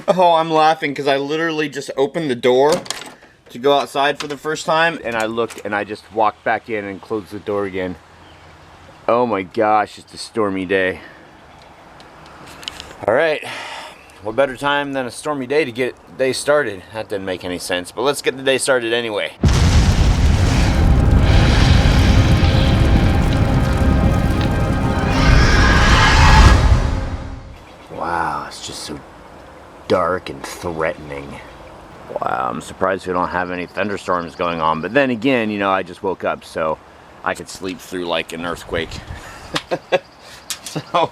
Oh, I'm laughing because I literally just opened the door to go outside for the first time, and I looked and I just walked back in and closed the door again. Oh my gosh, it's a stormy day. All right, what better time than a stormy day to get the day started? That didn't make any sense, but let's get the day started anyway. Wow, it's just so dark and threatening. Wow, I'm surprised we don't have any thunderstorms going on. But then again, you know, I just woke up, so I could sleep through like an earthquake. So,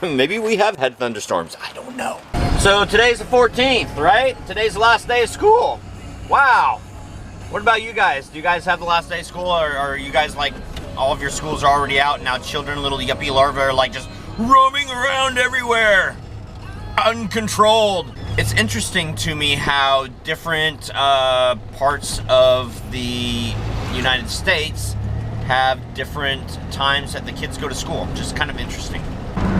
maybe we have had thunderstorms. I don't know. So today's the 14th, right? Today's the last day of school. Wow. What about you guys? Do you guys have the last day of school, or are you guys like, all of your schools are already out and now children, little yuppie larvae, are like just roaming around everywhere? Uncontrolled. It's interesting to me how different parts of the United States have different times that the kids go to school. Just kind of interesting.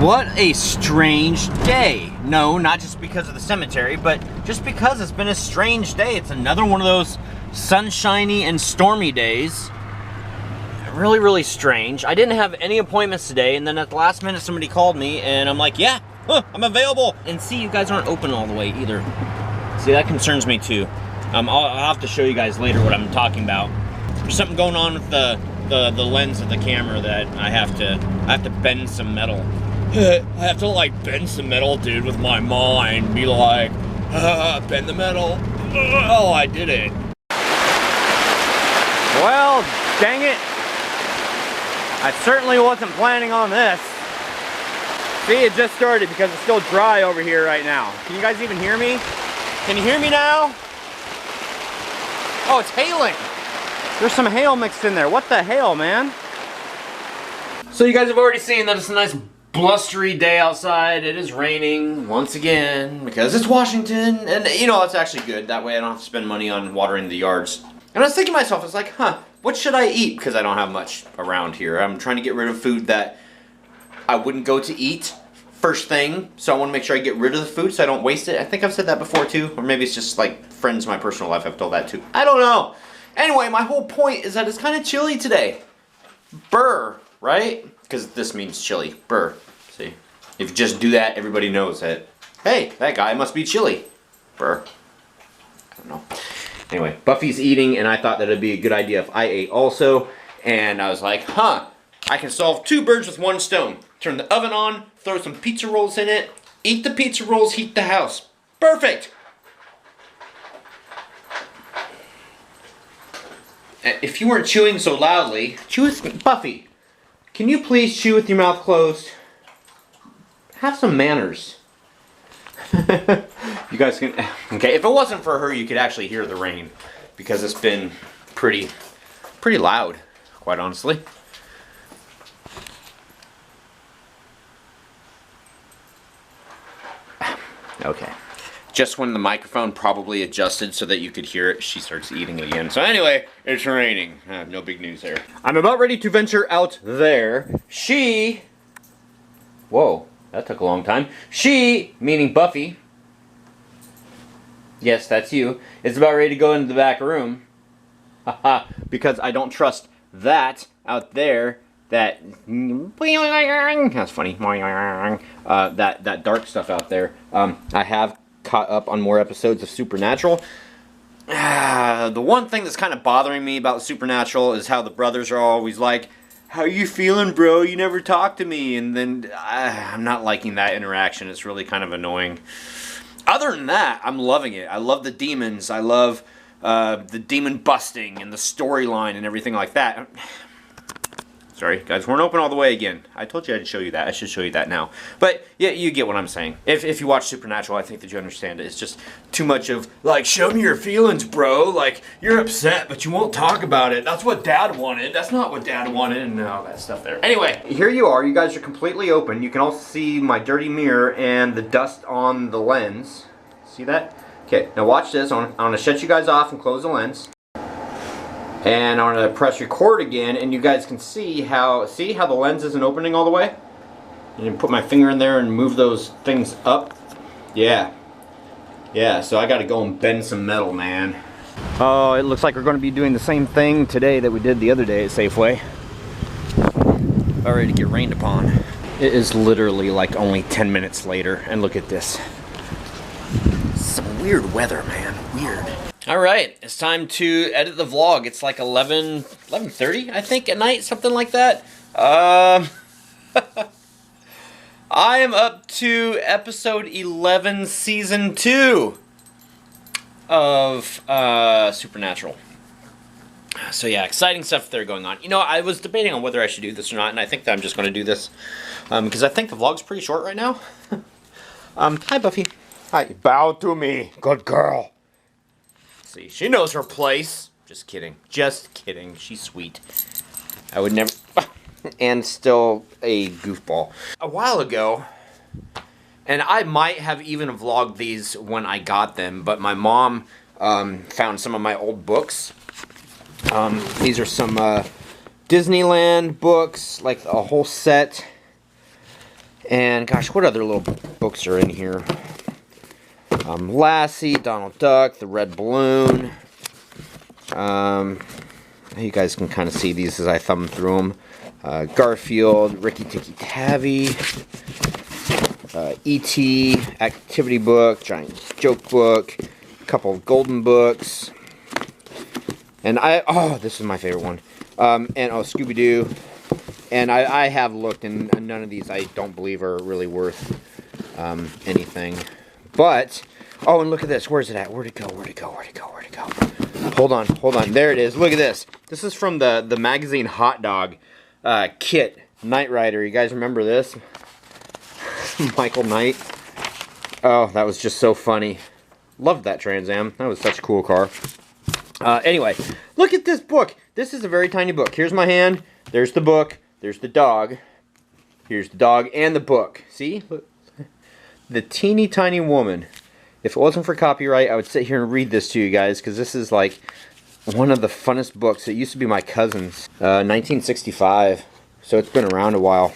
What a strange day. No, not just because of the cemetery, but just because it's been a strange day. It's another one of those sunshiny and stormy days. Really, really strange. I didn't have any appointments today, and then at the last minute somebody called me and I'm like, yeah, I'm available. And see, you guys aren't open all the way either. See, that concerns me too. I'll have to show you guys later what I'm talking about. There's something going on with the lens of the camera that I have to bend some metal. I have to like bend some metal, dude, with my mind. Be like, bend the metal. Oh, I did it. Well, dang it. I certainly wasn't planning on this. See, it just started because it's still dry over here right now. Can you guys even hear me? Can you hear me now? Oh, it's hailing. There's some hail mixed in there. What the hell, man? So you guys have already seen that it's a nice blustery day outside. It is raining once again because it's Washington. And you know, it's actually good. That way I don't have to spend money on watering the yards. And I was thinking to myself, I was like, what should I eat? Because I don't have much around here. I'm trying to get rid of food that I wouldn't go to eat first thing. So I want to make sure I get rid of the food so I don't waste it. I think I've said that before too. Or maybe it's just like friends in my personal life I've told that too. I don't know. Anyway, my whole point is that it's kind of chilly today. Brr, right? Because this means chilly. Brr. See? If you just do that, everybody knows that, hey, that guy must be chilly. Brr. I don't know. Anyway, Buffy's eating, and I thought that it'd be a good idea if I ate also. And I was like, I can solve two birds with one stone. Turn the oven on, throw some pizza rolls in it, eat the pizza rolls, heat the house. Perfect! If you weren't chewing so loudly, chew with me. Buffy, can you please chew with your mouth closed? Have some manners. You guys can, okay, if it wasn't for her, you could actually hear the rain because it's been pretty loud, quite honestly. Okay. Just when the microphone probably adjusted so that you could hear it, she starts eating again. So anyway, it's raining. No big news there. I'm about ready to venture out there. She... Whoa, that took a long time. She, meaning Buffy... Yes, that's you. Is about ready to go into the back room. Haha, because I don't trust that out there. That... That's funny. That dark stuff out there. I have caught up on more episodes of Supernatural. The one thing that's kind of bothering me about Supernatural is how the brothers are always like, how you feeling, bro? You never talk to me. And then I'm not liking that interaction. It's really kind of annoying. Other than that, I'm loving it. I love the demons. I love the demon busting and the storyline and everything like that. Sorry, guys, weren't open all the way again. I told you I'd show you that. I should show you that now. But, yeah, you get what I'm saying. If you watch Supernatural, I think that you understand it. It's just too much of, like, show me your feelings, bro. Like, you're upset, but you won't talk about it. That's what Dad wanted. That's not what Dad wanted, and all that stuff there. Anyway, here you are. You guys are completely open. You can also see my dirty mirror and the dust on the lens. See that? Okay, now watch this. I'm going to shut you guys off and close the lens. And I'm going to press record again, and you guys can see how the lens isn't opening all the way? You can put my finger in there and move those things up. Yeah. Yeah, so I gotta go and bend some metal, man. Oh, it looks like we're gonna be doing the same thing today that we did the other day at Safeway. About ready to get rained upon. It is literally like only 10 minutes later, and look at this. Some weird weather, man, weird. All right, it's time to edit the vlog. It's like 11:30, I think, at night, something like that. I am up to episode 11, season 2 of Supernatural. So yeah, exciting stuff there going on. You know, I was debating on whether I should do this or not, and I think that I'm just going to do this because I think the vlog's pretty short right now. Hi, Buffy. Hi. Bow to me, good girl. See, she knows her place. Just kidding. Just kidding. She's sweet. I would never... And still a goofball. A while ago, and I might have even vlogged these when I got them, but my mom found some of my old books. These are some Disneyland books, like a whole set. And gosh, what other little books are in here? Lassie, Donald Duck, The Red Balloon. You guys can kind of see these as I thumb through them. Garfield, Ricky Tikki Tavi, E.T., activity book, giant joke book, a couple of golden books, and this is my favorite one, Scooby-Doo, and I have looked, and none of these I don't believe are really worth anything, but, and look at this, where's it at, where'd it go, hold on, there it is, look at this, this is from the magazine Hot Dog, Kit, Knight Rider. You guys remember this? Michael Knight. Oh, that was just so funny. Loved that Trans Am. That was such a cool car. Anyway, look at this book. This is a very tiny book. Here's my hand. There's the book. There's the dog. Here's the dog and the book. See? Look. The teeny tiny woman. If it wasn't for copyright, I would sit here and read this to you guys, because this is like one of the funnest books. It used to be my cousin's, 1965, so it's been around a while.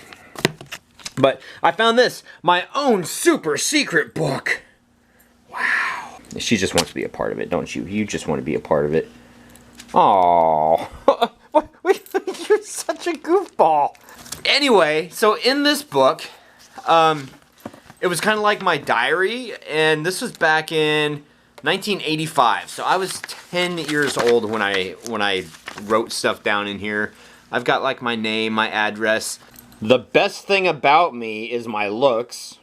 But I found this, my own super secret book. Wow. She just wants to be a part of it, don't you? You just want to be a part of it. Aww. You're such a goofball. Anyway, so in this book, it was kind of like my diary, and this was back in 1985, so I was 10 years old when I wrote stuff down in here. I've got like my name, my address. The best thing about me is my looks.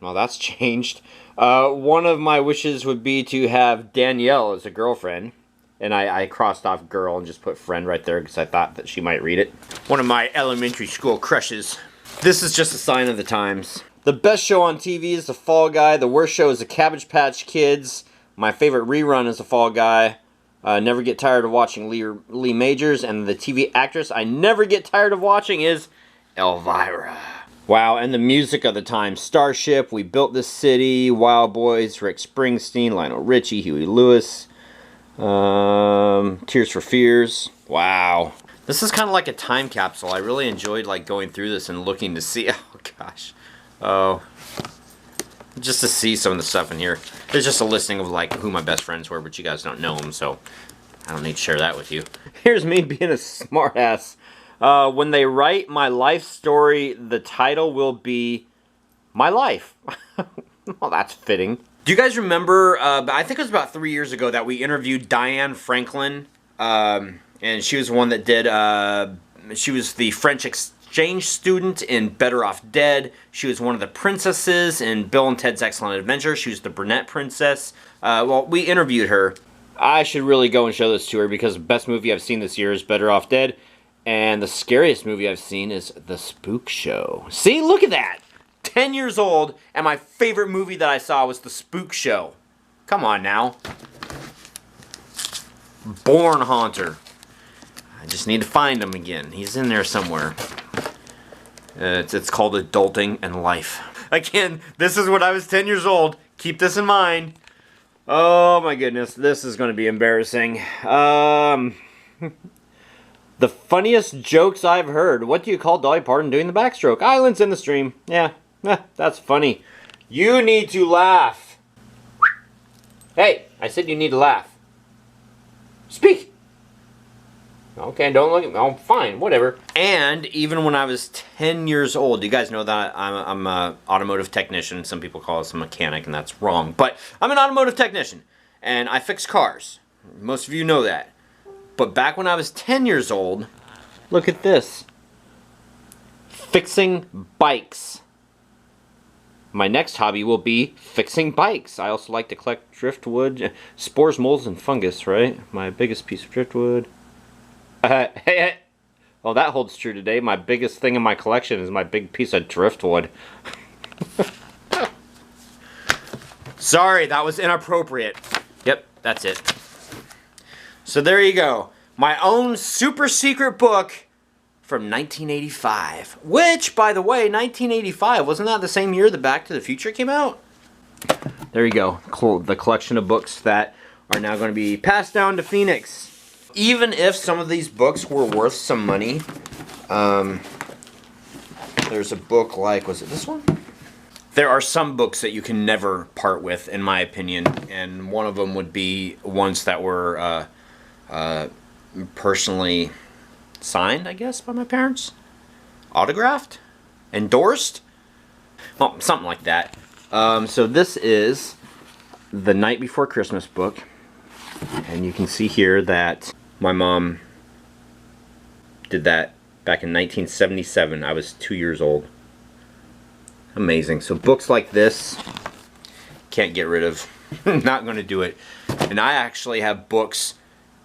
Well, that's changed. One of my wishes would be to have Danielle as a girlfriend, and I crossed off girl and just put friend right there because I thought that she might read it. One of my elementary school crushes. This is just a sign of the times. The best show on TV is The Fall Guy. The worst show is The Cabbage Patch Kids. My favorite rerun is The Fall Guy. Never get tired of watching Lee Majors. And the TV actress I never get tired of watching is Elvira. Wow, and the music of the time. Starship, We Built This City, Wild Boys, Rick Springsteen, Lionel Richie, Huey Lewis. Tears for Fears. Wow. This is kind of like a time capsule. I really enjoyed like going through this and looking to see. Oh, gosh. Oh. Just to see some of the stuff in here. There's just a listing of like who my best friends were, but you guys don't know them, so I don't need to share that with you. Here's me being a smartass. When they write my life story, the title will be My Life. Well, that's fitting. Do you guys remember, I think it was about 3 years ago that we interviewed Diane Franklin, and she was one that did, she was the French exchange student in Better Off Dead. She was one of the princesses in Bill and Ted's Excellent Adventure. She was the brunette princess. Well, we interviewed her. I should really go and show this to her because the best movie I've seen this year is Better Off Dead. And the scariest movie I've seen is The Spook Show. See, look at that! 10 years old, and my favorite movie that I saw was The Spook Show. Come on now. Born Haunter. I just need to find him again. He's in there somewhere. It's called Adulting and Life. Again, this is when I was 10 years old. Keep this in mind. Oh my goodness, this is going to be embarrassing. The funniest jokes I've heard. What do you call Dolly Parton doing the backstroke? Islands in the stream. Yeah, that's funny. You need to laugh. Hey, I said you need to laugh. Speak. Okay, don't look at me. Oh, fine, whatever. And even when I was 10 years old, you guys know that I'm an automotive technician. Some people call us a mechanic, and that's wrong. But I'm an automotive technician, and I fix cars. Most of you know that. But back when I was 10 years old, look at this. Fixing bikes. My next hobby will be fixing bikes. I also like to collect driftwood, spores, molds, and fungus, right? My biggest piece of driftwood. Hey, well, that holds true today. My biggest thing in my collection is my big piece of driftwood. Sorry, that was inappropriate. Yep, that's it. So there you go. My own super secret book from 1985. Which, by the way, 1985, wasn't that the same year that Back to the Future came out? There you go. The collection of books that are now going to be passed down to Phoenix. Even if some of these books were worth some money, there's a book like, was it this one? There are some books that you can never part with, in my opinion, and one of them would be ones that were personally signed, I guess, by my parents, autographed, endorsed, well, something like that. So this is the Night Before Christmas book, and you can see here that my mom did that back in 1977. I was 2 years old. Amazing. So books like this, can't get rid of. Not going to do it. And I actually have books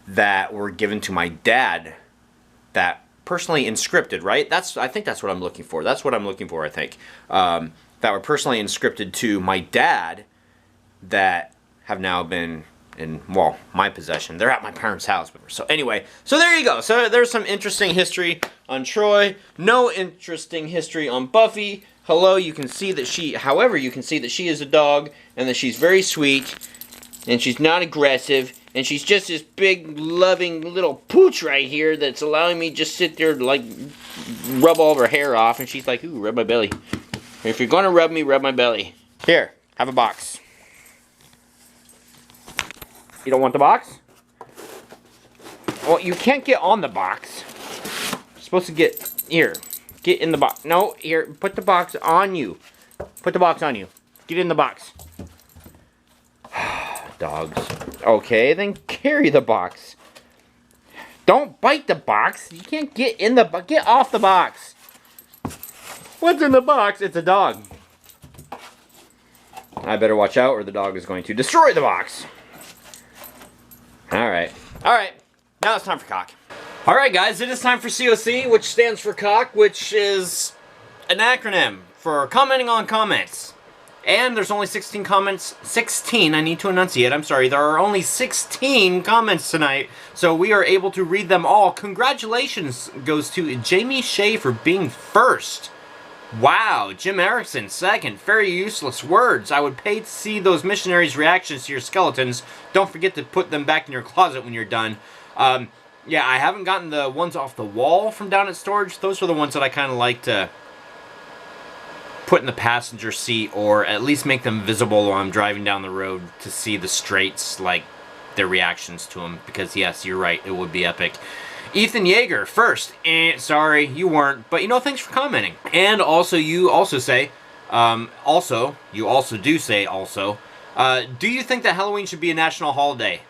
that were given to my dad that personally inscripted, right? I think that's what I'm looking for. That's what I'm looking for, I think. That were personally inscripted to my dad that have now been in, well, my possession. They're at my parents' house. So anyway, so there you go. So there's some interesting history on Troy. No interesting history on Buffy. Hello, you can see that she, however, you can see that she is a dog and that she's very sweet and she's not aggressive and she's just this big, loving little pooch right here that's allowing me to just sit there like rub all of her hair off, and she's like, ooh, rub my belly. If you're gonna rub me, rub my belly. Here, have a box. You don't want the box? Well, you can't get on the box. You're supposed to get, here, get in the box. No, here, put the box on you. Put the box on you. Get in the box. Dogs. Okay, then carry the box. Don't bite the box. You can't get in the box. Get off the box. What's in the box? It's a dog. I better watch out or the dog is going to destroy the box. Alright. Alright. Now it's time for cock. Alright guys, it is time for COC, which stands for cock, which is an acronym for commenting on comments. And there's only 16 comments. 16, I need to enunciate, I'm sorry. There are only 16 comments tonight, so we are able to read them all. Congratulations goes to Jamie Shea for being first. Wow, Jim Erickson, second. Very useless words. I would pay to see those missionaries' reactions to your skeletons. Don't forget to put them back in your closet when you're done. Yeah, I haven't gotten the ones off the wall from down at storage. Those are the ones that I kind of like to put in the passenger seat, or at least make them visible while I'm driving down the road to see the straights, like their reactions to them. Because yes, you're right, it would be epic. Ethan Yeager, first. Sorry, you weren't. But, you know, thanks for commenting. And also, you also say, do you think that Halloween should be a national holiday?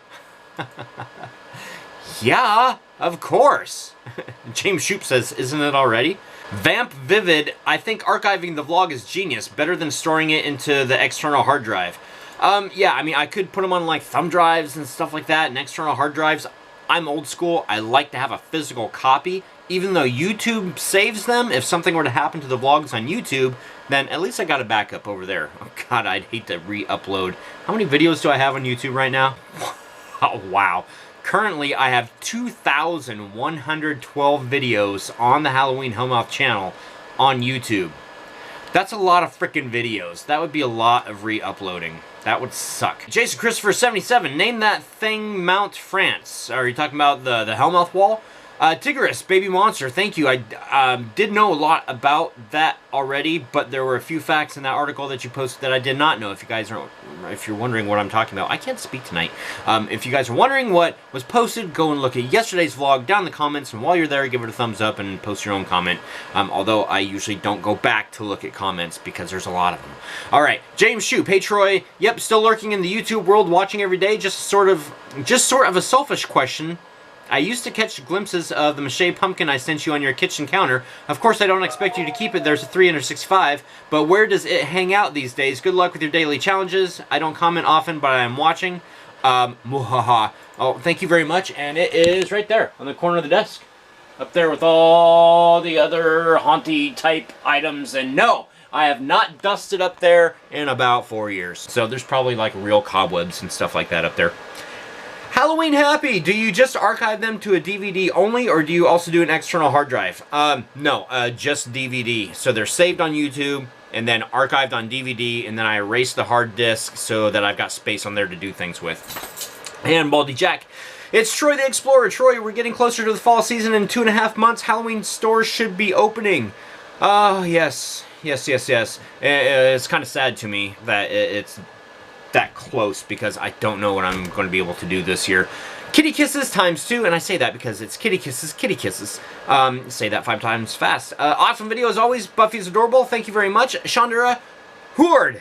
Yeah, of course. James Shoop says, isn't it already? Vamp Vivid, I think archiving the vlog is genius. Better than storing it into the external hard drive. Yeah, I mean, I could put them on, like, thumb drives and stuff like that, and external hard drives. I'm old school. I like to have a physical copy. Even though YouTube saves them, if something were to happen to the vlogs on YouTube, then at least I got a backup over there. Oh god, I'd hate to re-upload. How many videos do I have on YouTube right now? Oh, wow. Currently, I have 2,112 videos on the HalloweenHellmouth channel on YouTube. That's a lot of frickin' videos. That would be a lot of re-uploading. That would suck. Jason Christopher 77, name that thing Mount France. Are you talking about the Hellmouth wall? Tigris, Baby Monster, thank you. I did know a lot about that already, but there were a few facts in that article that you posted that I did not know. If you're wondering what I'm talking about, I can't speak tonight. If you guys are wondering what was posted, go and look at yesterday's vlog down in the comments, and while you're there, give it a thumbs up and post your own comment. Although I usually don't go back to look at comments because there's a lot of them. All right, James Shoup, hey Troy, yep, still lurking in the YouTube world, watching every day. Just sort of a selfish question. I used to catch glimpses of the mache pumpkin I sent you on your kitchen counter. Of course, I don't expect you to keep it. There's a 365, but where does it hang out these days? Good luck with your daily challenges. I don't comment often, but I am watching. Muhaha. Oh, thank you very much. And it is right there on the corner of the desk. Up there with all the other haunty type items. And no, I have not dusted up there in about 4 years. So there's probably like real cobwebs and stuff like that up there. Halloween Happy, do you just archive them to a DVD only, or do you also do an external hard drive? No, just DVD. So they're saved on YouTube, and then archived on DVD, and then I erase the hard disk so that I've got space on there to do things with. And Baldy Jack, it's Troy the Explorer. Troy, we're getting closer to the fall season. In 2.5 months, Halloween stores should be opening. Oh, yes. Yes. It's kind of sad to me that it's that close, because I don't know what I'm going to be able to do this year. Kitty Kisses ×2, and I say that because it's Kitty Kisses, Kitty Kisses. Say that 5 times fast. Awesome video as always. Buffy's adorable. Thank you very much. Chandra Horde.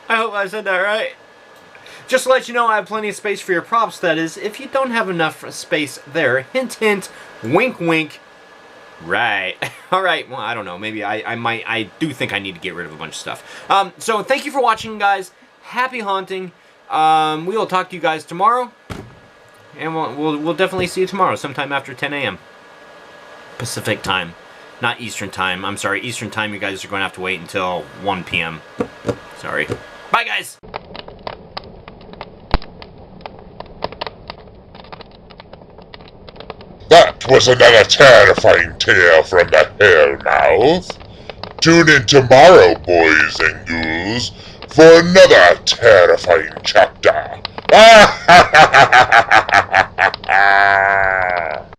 I hope I said that right. Just to let you know, I have plenty of space for your props. That is, if you don't have enough space there. Hint, hint. Wink, wink. Right. All right. Well, I don't know. Maybe I do think I need to get rid of a bunch of stuff. So thank you for watching, guys. Happy haunting. We will talk to you guys tomorrow, and we'll definitely see you tomorrow, sometime after 10 a.m. Pacific time, not Eastern time. I'm sorry, Eastern time. You guys are going to have to wait until 1 p.m. Sorry. Bye, guys. That was another terrifying tale from the Hellmouth. Tune in tomorrow, boys and ghouls, for another terrifying chapter.